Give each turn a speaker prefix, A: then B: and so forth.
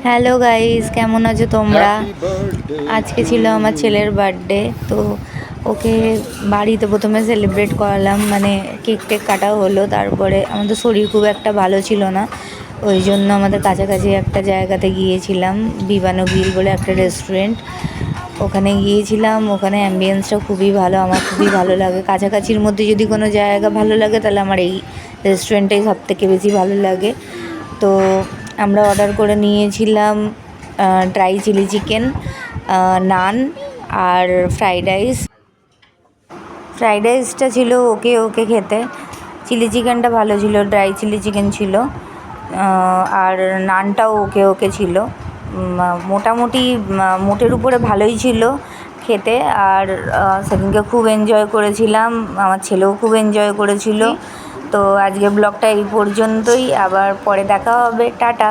A: Hello guys, কেমন আছো তোমরা? আজকে ছিল আমার ছেলের বার্থডে। তো ওকে বাড়িতে প্রথমে সেলিব্রেট করালাম, মানে কেক টেক কাটা হলো। তারপরে আমাদের শরীর খুব একটা ভালো ছিল না, ওই জন্য আমাদের কাছাকাছি একটা জায়গাতে গিয়েছিলাম, বিবানগিল বলে একটা রেস্টুরেন্ট। ওখানে গিয়েছিলাম। ওখানে অ্যাম্বিয়েন্সটা খুবই ভালো, আমার খুবই ভালো লাগে। কাছাকাছির মধ্যে যদি কোনো জায়গা ভালো লাগে তাহলে আমার এই রেস্টুরেন্টটাই সবথেকে বেশি ভালো লাগে। তো আমরা অর্ডার করে নিয়েছিলাম ড্রাই চিলি চিকেন, নান আর ফ্রাইড রাইস। ফ্রাইড রাইসটা ছিল ওকে ওকে খেতে, চিলি চিকেনটা ভালো ছিল, ড্রাই চিলি চিকেন ছিল, আর নানটাও ওকে ওকে ছিল। মোটামুটি মোটের উপরে ভালোই ছিল খেতে। আর সেদিনকে খুব এনজয় করেছিলাম, আমার ছেলেও খুব এনজয় করেছিল। তো আজকে ব্লগটা এই পর্যন্তই, আবার পরে দেখা হবে, টাটা।